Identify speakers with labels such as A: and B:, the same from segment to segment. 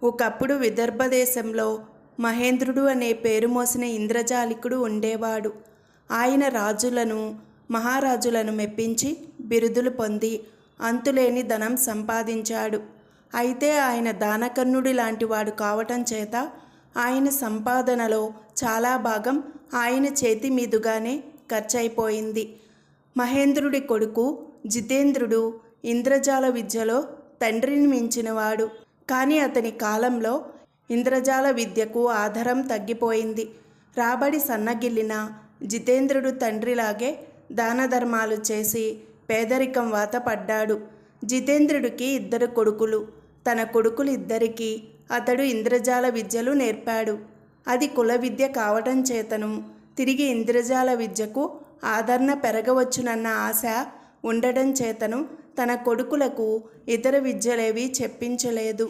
A: ఒకప్పుడు విదర్భ దేశంలో మహేంద్రుడు అనే పేరు మోసిన ఇంద్రజాలికుడు ఉండేవాడు. ఆయన రాజులను మహారాజులను మెప్పించి బిరుదులు పొంది అంతులేని ధనం సంపాదించాడు. అయితే ఆయన దానకర్ణుడి లాంటి వాడు కావటం చేత ఆయన సంపాదనలో చాలా భాగం ఆయన చేతి మీదుగానే ఖర్చయిపోయింది. మహేంద్రుడి కొడుకు జితేంద్రుడు ఇంద్రజాల విద్యలో తండ్రిని మించినవాడు. కానీ అతని కాలంలో ఇంద్రజాల విద్యకు ఆధారం తగ్గిపోయింది. రాబడి సన్నగిల్లిన జితేంద్రుడు తండ్రిలాగే దాన ధర్మాలు చేసి పేదరికం వాత పడ్డాడు. జితేంద్రుడికి 2 కొడుకులు. తన కొడుకులిద్దరికీ అతడు ఇంద్రజాల విద్యలు నేర్పాడు. అది కుల విద్య కావటం చేతను తిరిగి ఇంద్రజాల విద్యకు ఆదరణ పెరగవచ్చునన్న ఆశ ఉండడం చేతను తన కొడుకులకు ఇతర విద్యలేవి చెప్పించలేదు.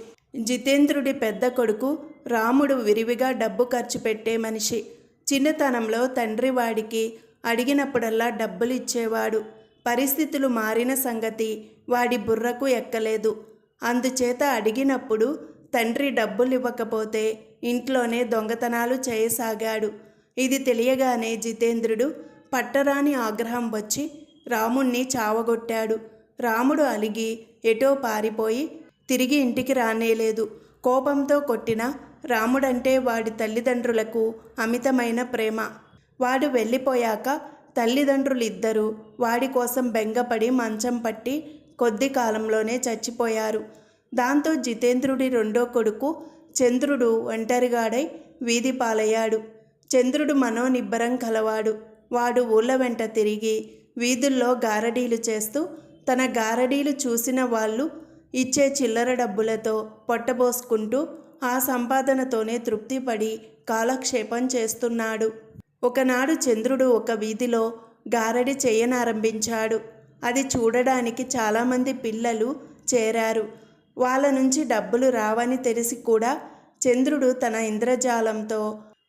A: జితేంద్రుడి పెద్ద కొడుకు రాముడు విరివిగా డబ్బు ఖర్చు పెట్టే మనిషి. చిన్నతనంలో తండ్రి వాడికి అడిగినప్పుడల్లా డబ్బులు ఇచ్చేవాడు. పరిస్థితులు మారిన సంగతి వాడి బుర్రకు ఎక్కలేదు. అందుచేత అడిగినప్పుడు తండ్రి డబ్బులు ఇవ్వకపోతే ఇంట్లోనే దొంగతనాలు చేయసాగాడు. ఇది తెలియగానే జితేంద్రుడు పట్టరాని ఆగ్రహం వచ్చి రాముణ్ణి చావగొట్టాడు. రాముడు అలిగి ఎటో పారిపోయి తిరిగి ఇంటికి రానేలేదు. కోపంతో కొట్టిన రాముడంటే వాడి తల్లిదండ్రులకు అమితమైన ప్రేమ. వాడు వెళ్ళిపోయాక తల్లిదండ్రులిద్దరూ వాడి కోసం బెంగపడి మంచం పట్టి కొద్ది కాలంలోనే చచ్చిపోయారు. దాంతో జితేంద్రుడి 2వ కొడుకు చంద్రుడు ఒంటరిగాడై వీధి పాలయ్యాడు. చంద్రుడు మనోనిబ్బరం కలవాడు. వాడు ఊళ్ళ వెంట తిరిగి వీధుల్లో గారడీలు చేస్తూ తన గారడీలు చూసిన వాళ్ళు ఇచ్చే చిల్లర డబ్బులతో పొట్టబోసుకుంటూ ఆ సంపాదనతోనే తృప్తిపడి కాలక్షేపం చేస్తున్నాడు. ఒకనాడు చంద్రుడు ఒక వీధిలో గారడి చేయనారంభించాడు. అది చూడడానికి చాలామంది పిల్లలు చేరారు. వాళ్ళ నుంచి డబ్బులు రావని తెలిసి కూడా చంద్రుడు తన ఇంద్రజాలంతో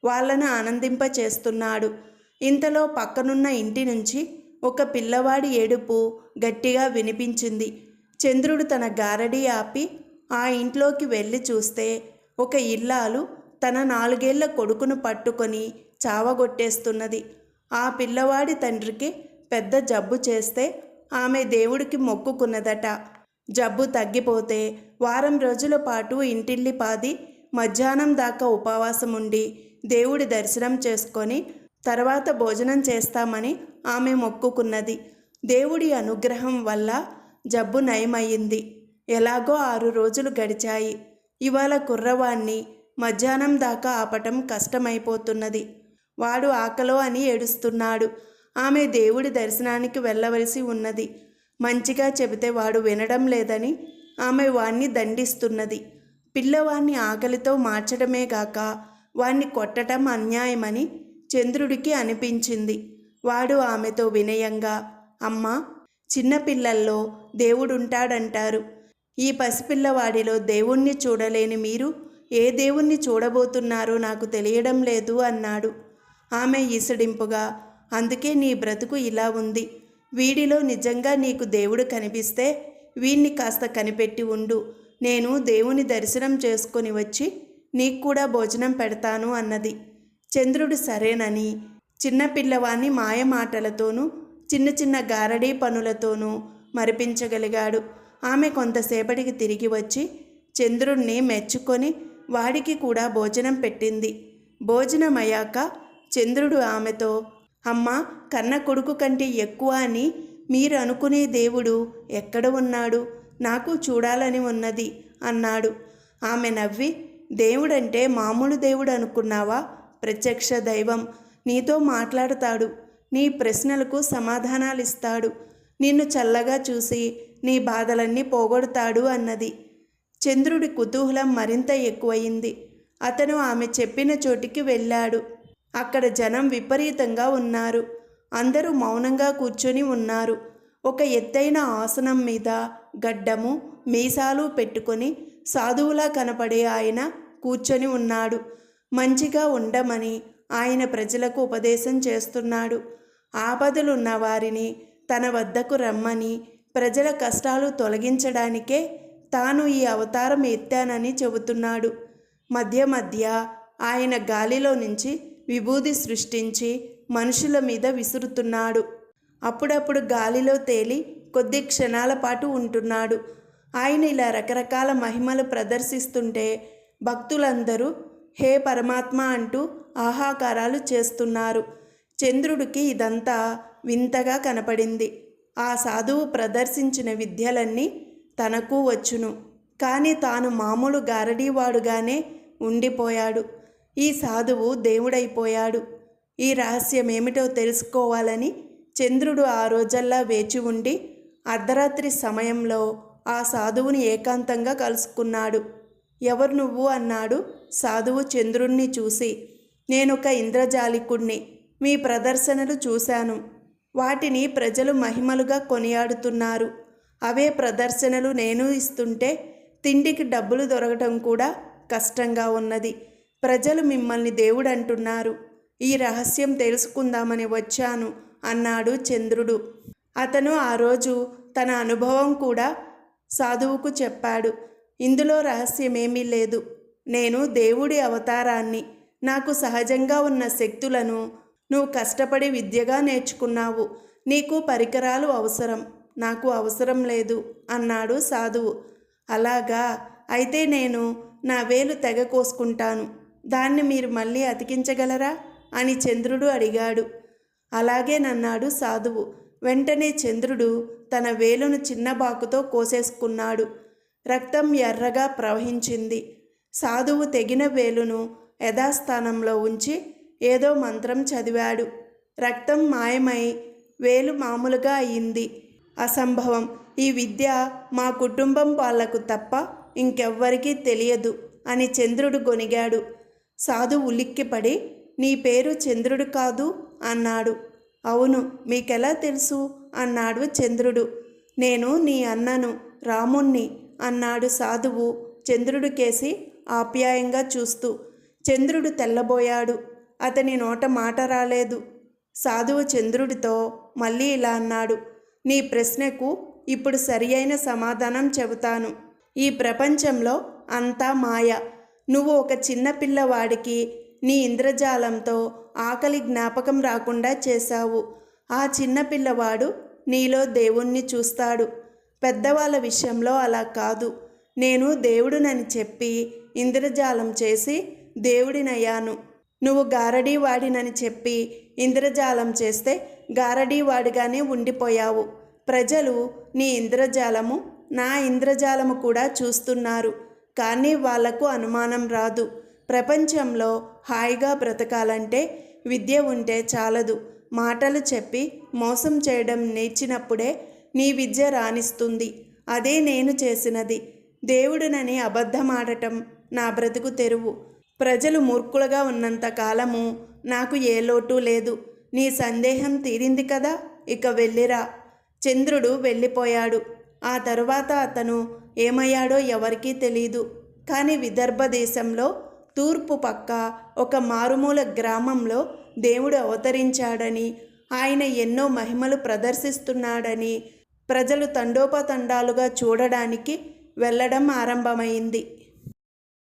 A: వాళ్ళను ఆనందింపచేస్తున్నాడు. ఇంతలో పక్కనున్న ఇంటి నుంచి ఒక పిల్లవాడి ఏడుపు గట్టిగా వినిపించింది. చంద్రుడు తన గారడీ ఆపి ఆ ఇంట్లోకి వెళ్ళి చూస్తే ఒక ఇల్లాలు తన 4 ఏళ్ల కొడుకును పట్టుకొని చావగొట్టేస్తున్నది. ఆ పిల్లవాడి తండ్రికి పెద్ద జబ్బు చేస్తే ఆమె దేవుడికి మొక్కుకున్నదట. జబ్బు తగ్గిపోతే వారం రోజుల పాటు ఇంటిల్లిపాది మధ్యాహ్నం దాకా ఉపవాసం ఉండి దేవుడి దర్శనం చేసుకొని తర్వాత భోజనం చేస్తామని ఆమె మొక్కుకున్నది. దేవుడి అనుగ్రహం వల్ల జబ్బు నయమయ్యింది. ఎలాగో 6 రోజులు గడిచాయి. ఇవాళ కుర్రవాణ్ణి మధ్యాహ్నం దాకా ఆపటం కష్టమైపోతున్నది. వాడు ఆకలో అని ఏడుస్తున్నాడు. ఆమె దేవుడి దర్శనానికి వెళ్ళవలసి ఉన్నది. మంచిగా చెబితే వాడు వినడం లేదని ఆమె వాణ్ణి దండిస్తున్నది. పిల్లవాణ్ణి ఆకలితో మార్చడమే గాక వాణ్ణి కొట్టడం అన్యాయమని చంద్రుడికి అనిపించింది. వాడు ఆమెతో వినయంగా, అమ్మా, చిన్నపిల్లల్లో దేవుడుంటాడంటారు. ఈ పసిపిల్లవాడిలో దేవుణ్ణి చూడలేని మీరు ఏ దేవుణ్ణి చూడబోతున్నారో నాకు తెలియడం లేదు అన్నాడు. ఆమె ఈసడింపుగా, అందుకే నీ బ్రతుకు ఇలా ఉంది. వీడిలో నిజంగా నీకు దేవుడు కనిపిస్తే వీణ్ణి కాస్త కనిపెట్టి ఉండు. నేను దేవుని దర్శనం చేసుకొని వచ్చి నీకు కూడా భోజనం పెడతాను అన్నది. చంద్రుడు సరేనని చిన్నపిల్లవాణ్ణి మాయమాటలతోనూ చిన్న చిన్న గారడీ పనులతోనూ మరిపించగలిగాడు. ఆమె కొంతసేపటికి తిరిగి వచ్చి చంద్రుణ్ణి మెచ్చుకొని వాడికి కూడా భోజనం పెట్టింది. భోజనమయ్యాక చంద్రుడు ఆమెతో, అమ్మా, కన్న కొడుకు కంటే ఎక్కువ అని మీరు అనుకునే దేవుడు ఎక్కడ ఉన్నాడు? నాకు చూడాలని ఉన్నది అన్నాడు. ఆమె నవ్వి, దేవుడంటే మామూలు దేవుడు అనుకున్నావా? ప్రత్యక్ష దైవం. నీతో మాట్లాడతాడు. నీ ప్రశ్నలకు సమాధానాలిస్తాడు. నిన్ను చల్లగా చూసి నీ బాధలన్నీ పోగొడతాడు అన్నది. చంద్రుడి కుతూహలం మరింత ఎక్కువయింది. అతను ఆమె చెప్పిన చోటికి వెళ్ళాడు. అక్కడ జనం విపరీతంగా ఉన్నారు. అందరూ మౌనంగా కూర్చొని ఉన్నారు. ఒక ఎత్తైన ఆసనం మీద గడ్డము మీసాలు పెట్టుకొని సాధువులా కనపడే ఆయన కూర్చొని ఉన్నాడు. మంచిగా ఉండమని ఆయన ప్రజలకు ఉపదేశం చేస్తున్నాడు. ఆపదలున్న వారిని తన వద్దకు రమ్మని, ప్రజల కష్టాలు తొలగించడానికే తాను ఈ అవతారం ఎత్తానని చెబుతున్నాడు. మధ్య మధ్య ఆయన గాలిలో నుంచి విభూది సృష్టించి మనుషుల మీద విసురుతున్నాడు. అప్పుడప్పుడు గాలిలో తేలి కొద్ది క్షణాల పాటు ఉంటున్నాడు. ఆయన ఇలా రకరకాల మహిమలు ప్రదర్శిస్తుంటే భక్తులందరూ హే పరమాత్మ అంటూ ఆహాకారాలు చేస్తున్నారు. చంద్రుడికి ఇదంతా వింతగా కనపడింది. ఆ సాధువు ప్రదర్శించిన విద్యలన్నీ తనకు వచ్చును, కానీ తాను మామూలు గారడీవాడుగానే ఉండిపోయాడు. ఈ సాధువు దేవుడైపోయాడు. ఈ రహస్యమేమిటో తెలుసుకోవాలని చంద్రుడు ఆ రోజల్లా వేచి ఉండి అర్ధరాత్రి సమయంలో ఆ సాధువుని ఏకాంతంగా కలుసుకున్నాడు. ఎవరు నువ్వు అన్నాడు సాధువు చంద్రుణ్ణి చూసి. నేనొక ఇంద్రజాలికుణ్ణి. మీ ప్రదర్శనలు చూశాను. వాటిని ప్రజలు మహిమలుగా కొనియాడుతున్నారు. అవే ప్రదర్శనలు నేను ఇస్తుంటే తిండికి డబ్బులు దొరకటం కూడా కష్టంగా ఉన్నది. ప్రజలు మిమ్మల్ని దేవుడు అంటున్నారు. ఈ రహస్యం తెలుసుకుందామని వచ్చాను అన్నాడు చంద్రుడు. అతను ఆ రోజు తన అనుభవం కూడా సాధువుకు చెప్పాడు. ఇందులో రహస్యమేమీ లేదు. నేను దేవుడి అవతారాన్ని. నాకు సహజంగా ఉన్న శక్తులను నువ్వు కష్టపడి విద్యగా నేర్చుకున్నావు. నీకు పరికరాలు అవసరం, నాకు అవసరం లేదు అన్నాడు సాధువు. అలాగా, అయితే నేను నా వేలు తెగ కోసుకుంటాను. దాన్ని మీరు మళ్ళీ అతికించగలరా అని చంద్రుడు అడిగాడు. అలాగేనన్నాడు సాధువు. వెంటనే చంద్రుడు తన వేలును చిన్న బాకుతో కోసేసుకున్నాడు. రక్తం ఎర్రగా ప్రవహించింది. సాధువు తెగిన వేలును యథాస్థానంలో ఉంచి ఏదో మంత్రం చదివాడు. రక్తం మాయమై వేలు మామూలుగా అయింది. అసంభవం. ఈ విద్య మా కుటుంబం వాళ్లకు తప్ప ఇంకెవ్వరికీ తెలియదు అని చంద్రుడు గొనిగాడు. సాధువు ఉలిక్కిపడి, నీ పేరు చంద్రుడు కాదు అన్నాడు. అవును, మీకెలా తెలుసు అన్నాడు చంద్రుడు. నేను నీ అన్నను, రాముణ్ణి అన్నాడు సాధువు చంద్రుడి కేసి ఆప్యాయంగా చూస్తూ. చంద్రుడు తెల్లబోయాడు. అతని నోట మాట రాలేదు. సాధువు చంద్రుడితో మళ్ళీ ఇలా అన్నాడు. నీ ప్రశ్నకు ఇప్పుడు సరి అయిన సమాధానం చెబుతాను. ఈ ప్రపంచంలో అంతా మాయ. నువ్వు ఒక చిన్న పిల్లవాడికి నీ ఇంద్రజాలంతో ఆకలి జ్ఞాపకం రాకుండా చేశావు. ఆ చిన్న పిల్లవాడు నీలో దేవుణ్ణి చూస్తాడు. పెద్దవాళ్ళ విషయంలో అలా కాదు. నేను దేవుడునని చెప్పి ఇంద్రజాలం చేసి దేవుడినయ్యాను. నువ్వు గారడీవాడినని చెప్పి ఇంద్రజాలం చేస్తే గారడీవాడిగానే ఉండిపోయావు. ప్రజలు నీ ఇంద్రజాలము, నా ఇంద్రజాలము కూడా చూస్తున్నారు. కానీ వాళ్లకు అనుమానం రాదు. ప్రపంచంలో హాయిగా బ్రతకాలంటే విద్య ఉంటే చాలదు. మాటలు చెప్పి మోసం చేయడం నేర్చినప్పుడే నీ విద్య రాణిస్తుంది. అదే నేను చేసినది. దేవుడునని అబద్ధమాడటం నా బ్రతుకు తెరువు. ప్రజలు మూర్ఖులుగా ఉన్నంత కాలము నాకు ఏ లోటు లేదు. నీ సందేహం తీరింది కదా, ఇక వెళ్ళిరా. చంద్రుడు వెళ్ళిపోయాడు. ఆ తరువాత అతను ఏమయ్యాడో ఎవరికీ తెలీదు. కానీ విదర్భ దేశంలో తూర్పు పక్క ఒక మారుమూల గ్రామంలో దేవుడు అవతరించాడని, ఆయన ఎన్నో మహిమలు ప్రదర్శిస్తున్నాడని ప్రజలు తండోపతండాలుగా చూడడానికి వెళ్ళడం ఆరంభమైంది.